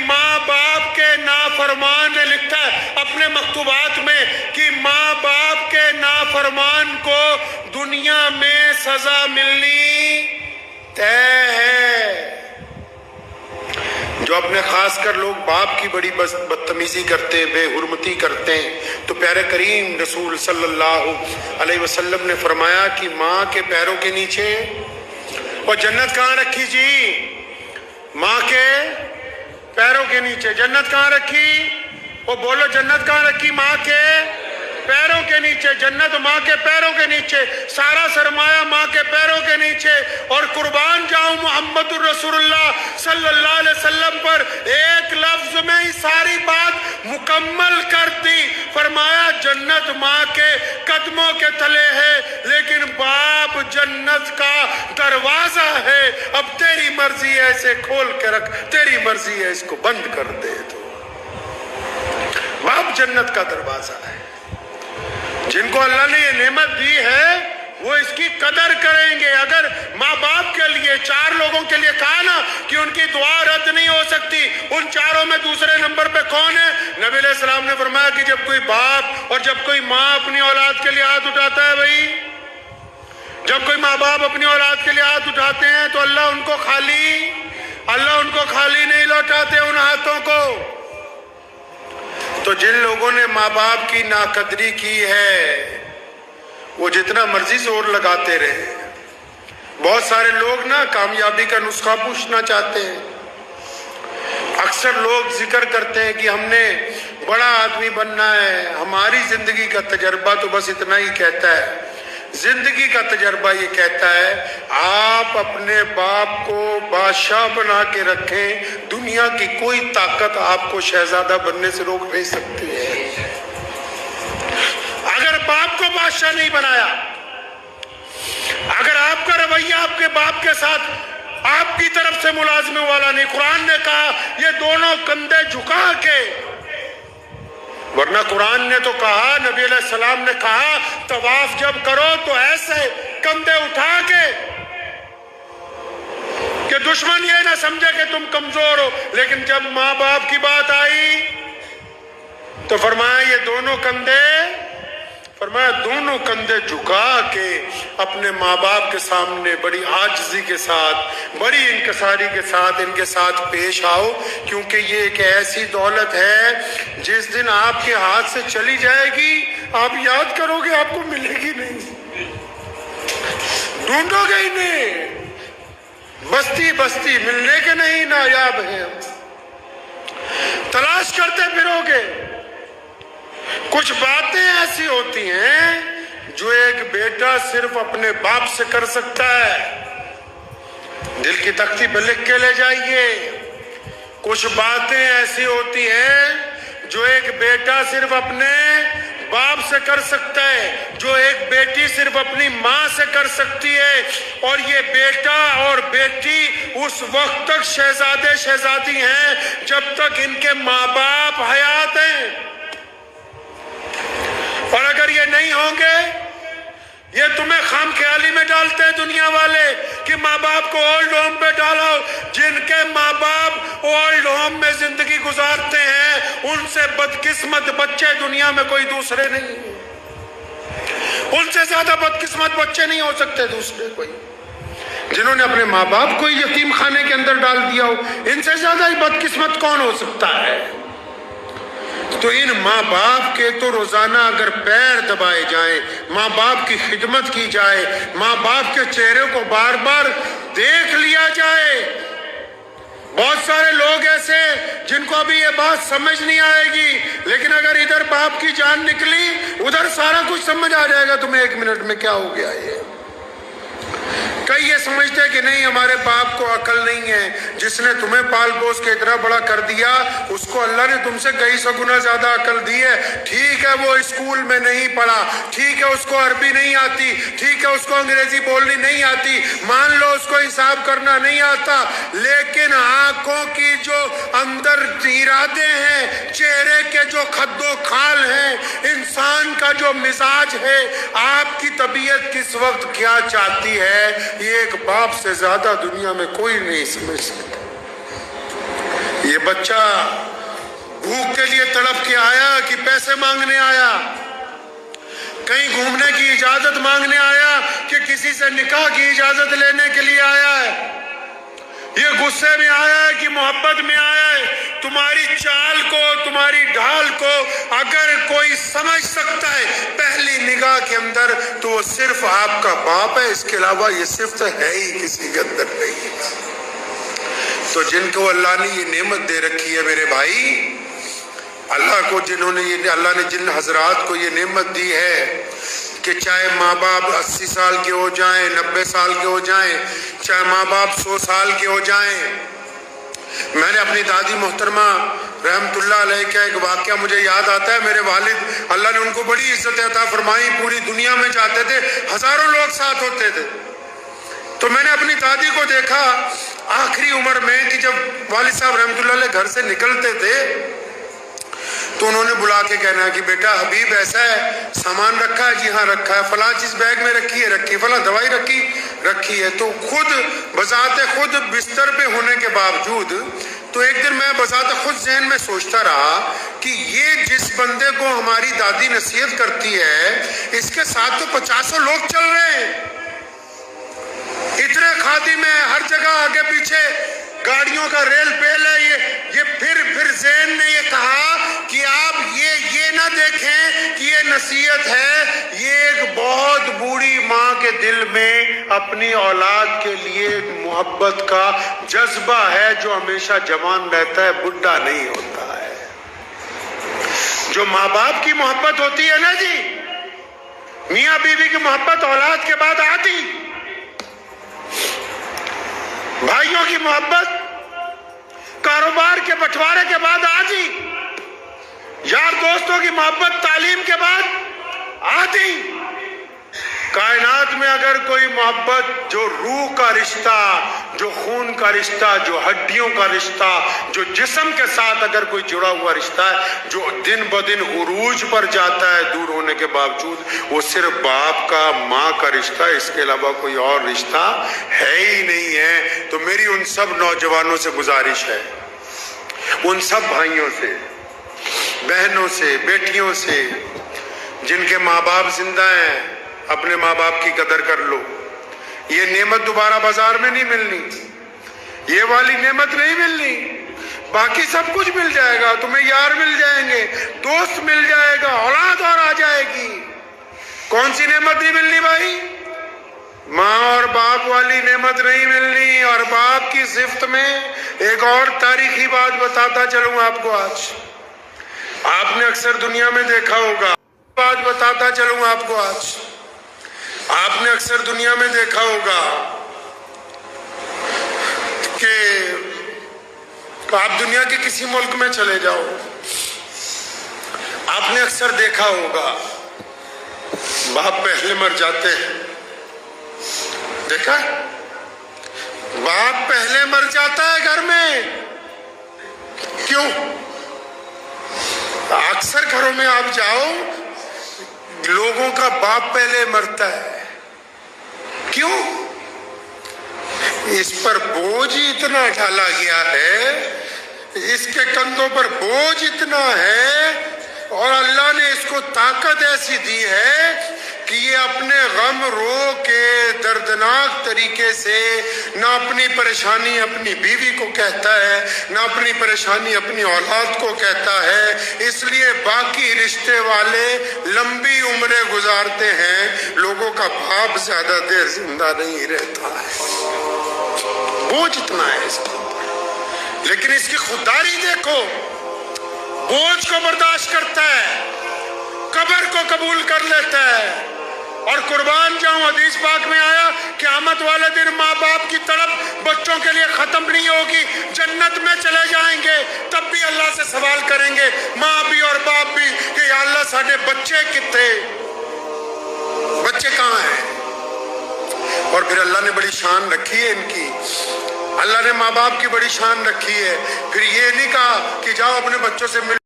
ماں باپ کے نافرمان نے لکھا ہے اپنے مکتوبات میں کہ ماں باپ کے نافرمان کو دنیا میں سزا ملنی طے ہے۔ جو اپنے خاص کر لوگ باپ کی بڑی بدتمیزی کرتے، بے حرمتی کرتے ہیں، تو پیارے کریم رسول صلی اللہ علیہ وسلم نے فرمایا کہ ماں کے پیروں کے نیچے، اور جنت کہاں رکھی جی؟ ماں کے پیروں کے نیچے۔ جنت کہاں رکھی؟ وہ بولو جنت کہاں رکھی؟ ماں کے پیروں کے نیچے۔ جنت ماں کے پیروں کے نیچے، سارا سرمایہ ماں کے پیروں کے نیچے۔ اور قربان جاؤں محمد الرسول اللہ صلی اللہ علیہ وسلم پر، ایک لفظ میں ہی ساری بات مکمل کر دی۔ فرمایا جنت ماں کے قدموں کے تلے ہے، لیکن باپ جنت کا دروازہ ہے۔ اب تیری مرضی ہے اسے کھول کے رکھ، تیری مرضی ہے اس کو بند کر دے۔ تو باپ جنت کا دروازہ ہے۔ جن کو اللہ نے یہ نعمت دی ہے وہ اس کی قدر کریں گے۔ اگر ماں باپ کے لیے، چار لوگوں کے لیے کہا نا کہ ان کی دعا رد نہیں ہو سکتی، ان چاروں میں دوسرے نمبر پہ کون ہے؟ نبی علیہ السلام نے فرمایا کہ جب کوئی باپ اور جب کوئی ماں اپنی اولاد کے لیے ہاتھ اٹھاتا ہے، بھائی جب کوئی ماں باپ اپنی اولاد کے لیے ہاتھ اٹھاتے ہیں تو اللہ ان کو خالی نہیں لوٹاتے ان ہاتھوں کو۔ تو جن لوگوں نے ماں باپ کی ناقدری کی ہے وہ جتنا مرضی زور لگاتے رہے۔ بہت سارے لوگ نا کامیابی کا نسخہ پوچھنا چاہتے ہیں۔ اکثر لوگ ذکر کرتے ہیں کہ ہم نے بڑا آدمی بننا ہے، ہماری زندگی کا تجربہ تو بس اتنا ہی کہتا ہے۔ زندگی کا تجربہ یہ کہتا ہے آپ اپنے باپ کو بادشاہ بنا کے رکھیں، دنیا کی کوئی طاقت آپ کو شہزادہ بننے سے روک نہیں سکتی ہے۔ اگر باپ کو بادشاہ نہیں بنایا، اگر آپ کا رویہ آپ کے باپ کے ساتھ آپ کی طرف سے ملازمے والا نہیں، قرآن نے کہا یہ دونوں کندھے جھکا کے، ورنہ قرآن نے تو کہا، نبی علیہ السلام نے کہا طواف جب کرو تو ایسے کندھے اٹھا کے کہ دشمن یہ نہ سمجھے کہ تم کمزور ہو۔ لیکن جب ماں باپ کی بات آئی تو فرمایا یہ دونوں کندھے جھکا کے اپنے ماں باپ کے سامنے بڑی عاجزی کے ساتھ، بڑی انکساری کے ساتھ ان کے ساتھ پیش آؤ، کیونکہ یہ ایک ایسی دولت ہے جس دن آپ کے ہاتھ سے چلی جائے گی آپ یاد کرو گے آپ کو ملے گی نہیں، ڈھونڈو گے ہی نہیں، بستی بستی ملنے کے نہیں نایاب ہیں، تلاش کرتے پھرو گے۔ کچھ باتیں ایسی ہوتی ہیں جو ایک بیٹا صرف اپنے باپ سے کر سکتا ہے، دل کی تختی پہ لکھ کے لے جائیے۔ کچھ باتیں ایسی ہوتی ہیں جو ایک بیٹا صرف اپنے باپ سے کر سکتا ہے، جو ایک بیٹی صرف اپنی ماں سے کر سکتی ہے، اور یہ بیٹا اور بیٹی اس وقت تک شہزادے شہزادی ہیں جب تک ان کے ماں باپ حیات ہیں، اور اگر یہ نہیں ہوں گے، یہ تمہیں خام خیالی میں ڈالتے ہیں دنیا والے کہ ماں باپ کو اولڈ ہوم پہ ڈالو۔ جن کے ماں باپ اولڈ ہوم میں زندگی گزارتے ہیں ان سے بدقسمت بچے دنیا میں کوئی دوسرے نہیں، ان سے زیادہ بدقسمت بچے نہیں ہو سکتے دوسرے کوئی۔ جنہوں نے اپنے ماں باپ کو یتیم خانے کے اندر ڈال دیا ہو، ان سے زیادہ ہی بدقسمت کون ہو سکتا ہے؟ تو ان ماں باپ کے تو روزانہ اگر پیر دبائے جائیں، ماں باپ کی خدمت کی جائے، ماں باپ کے چہرے کو بار بار دیکھ لیا جائے۔ بہت سارے لوگ ایسے جن کو ابھی یہ بات سمجھ نہیں آئے گی، لیکن اگر ادھر باپ کی جان نکلی ادھر سارا کچھ سمجھ آ جائے گا تمہیں ایک منٹ میں کیا ہو گیا یہ۔ کئی یہ سمجھتے ہیں کہ نہیں ہمارے باپ کو عقل نہیں ہے، جس نے تمہیں پال پوس کے اتنا بڑا کر دیا اس کو اللہ نے تم سے کئی سو گنا زیادہ عقل دی ہے۔ ٹھیک ہے وہ اسکول میں نہیں پڑھا، ٹھیک ہے اس کو عربی نہیں آتی، ٹھیک ہے اس کو انگریزی بولنی نہیں آتی، مان لو اس کو حساب کرنا نہیں آتا، لیکن آنکھوں کی جو اندر ارادے ہیں، چہرے کے جو خد و خال ہیں، انسان کا جو مزاج ہے، آپ کی طبیعت کس وقت کیا چاہتی ہے، یہ ایک باپ سے زیادہ دنیا میں کوئی نہیں سمجھ سکتا۔ یہ بچہ بھوک کے لیے تڑپ کے آیا کہ پیسے مانگنے آیا، کہیں گھومنے کی اجازت مانگنے آیا کہ کسی سے نکاح کی اجازت لینے کے لیے آیا ہے، یہ غصے میں آیا ہے کہ محبت میں آیا ہے؟ تمہاری چال کو، تمہاری ڈھال کو اگر کوئی سمجھ سکتا ہے پہلی نگاہ کے اندر تو وہ صرف آپ کا باپ ہے، اس کے علاوہ یہ صرف ہے ہی کسی کے اندر نہیں ہے۔ تو جن کو اللہ نے یہ نعمت دے رکھی ہے میرے بھائی، اللہ نے جن حضرات کو یہ نعمت دی ہے کہ چاہے ماں باپ 80 سال کے ہو جائیں، 90 سال کے ہو جائیں، چاہے ماں باپ 100 سال کے ہو جائیں۔ میں نے اپنی دادی محترمہ رحمت اللہ علیہ کا ایک واقعہ مجھے یاد آتا ہے۔ میرے والد، اللہ نے ان کو بڑی عزت عطا فرمائی، پوری دنیا میں جاتے تھے، ہزاروں لوگ ساتھ ہوتے تھے۔ تو میں نے اپنی دادی کو دیکھا آخری عمر میں کہ جب والد صاحب رحمت اللہ علیہ گھر سے نکلتے تھے تو انہوں نے بلا کے کہنا کہ بیٹا حبیب ایسا ہے، سامان رکھا ہے؟ جی ہاں رکھا ہے۔ فلاں چیز بیگ میں رکھی ہے؟ فلاں دوائی رکھی ہے۔ تو خود بذات خود بستر پہ ہونے کے باوجود، تو ایک دن میں بذات خود ذہن میں سوچتا رہا کہ یہ جس بندے کو ہماری دادی نصیحت کرتی ہے اس کے ساتھ تو 50 لوگ چل رہے ہیں، اتنے خادم ہیں، ہر جگہ آگے پیچھے گاڑیوں کا ریل پیل ہے۔ یہ پھر ذہن نے یہ کہا کہ آپ یہ نہ دیکھیں کہ یہ نصیحت ہے، یہ ایک بہت بوڑھی ماں کے دل میں اپنی اولاد کے لیے محبت کا جذبہ ہے جو ہمیشہ جوان رہتا ہے، بڈھا نہیں ہوتا ہے۔ جو ماں باپ کی محبت ہوتی ہے نا جی، میاں بیوی کی محبت اولاد کے بعد آتی، بھائیوں کی محبت کاروبار کے بٹوارے کے بعد آتی، یار دوستوں کی محبت تعلیم کے بعد آتی۔ کائنات میں اگر کوئی محبت جو روح کا رشتہ، جو خون کا رشتہ، جو ہڈیوں کا رشتہ، جو جسم کے ساتھ اگر کوئی جڑا ہوا رشتہ ہے جو دن بدن عروج پر جاتا ہے دور ہونے کے باوجود، وہ صرف باپ کا، ماں کا رشتہ، اس کے علاوہ کوئی اور رشتہ ہے ہی نہیں ہے۔ تو میری ان سب نوجوانوں سے گزارش ہے، ان سب بھائیوں سے، بہنوں سے، بیٹیوں سے جن کے ماں باپ زندہ ہیں، اپنے ماں باپ کی قدر کر لو۔ یہ نعمت دوبارہ بازار میں نہیں ملنی، یہ والی نعمت نہیں ملنی۔ باقی سب کچھ مل جائے گا، تمہیں یار مل جائیں گے، دوست مل جائے گا، اولاد اور آ جائے گی۔ کون سی نعمت نہیں ملنی بھائی؟ ماں اور باپ والی نعمت نہیں ملنی۔ اور باپ کی صفت میں ایک اور تاریخی بات بتاتا چلوں آپ کو۔ آج آپ نے اکثر دنیا میں دیکھا ہوگا، آپ نے اکثر دنیا میں دیکھا ہوگا کہ آپ دنیا کے کسی ملک میں چلے جاؤ، آپ نے اکثر دیکھا ہوگا باپ پہلے مر جاتے ہیں۔ دیکھا، باپ پہلے مر جاتا ہے گھر میں۔ کیوں؟ اکثر گھروں میں آپ جاؤ، لوگوں کا باپ پہلے مرتا ہے۔ کیوں؟ اس پر بوجھ اتنا ڈالا گیا ہے، اس کے کندھوں پر بوجھ اتنا ہے، اور اللہ نے اس کو طاقت ایسی دی ہے کہ یہ اپنے غم رو کے دردناک طریقے سے نہ اپنی پریشانی اپنی بیوی کو کہتا ہے، نہ اپنی پریشانی اپنی اولاد کو کہتا ہے۔ اس لیے باقی رشتے والے لمبی عمریں گزارتے ہیں، لوگوں کا باپ زیادہ دیر زندہ نہیں رہتا ہے۔ بوجھ اتنا ہے اس کے اوپر، لیکن اس کی خودداری دیکھو، بوجھ کو برداشت کرتا ہے، قبر کو قبول کر لیتا ہے۔ اور قربان جاؤں، حدیث پاک میں آیا قیامت والے دن ماں باپ کی تڑپ بچوں کے لیے ختم نہیں ہوگی، جنت میں چلے جائیں گے، تب بھی اللہ سے سوال کریں گے، ماں بھی اور باپ بھی، کہ یا اللہ ساڈے بچے کتنے، بچے کہاں ہیں؟ اور پھر اللہ نے بڑی شان رکھی ہے ان کی، اللہ نے ماں باپ کی بڑی شان رکھی ہے۔ پھر یہ نہیں کہا کہ جاؤ اپنے بچوں سے مل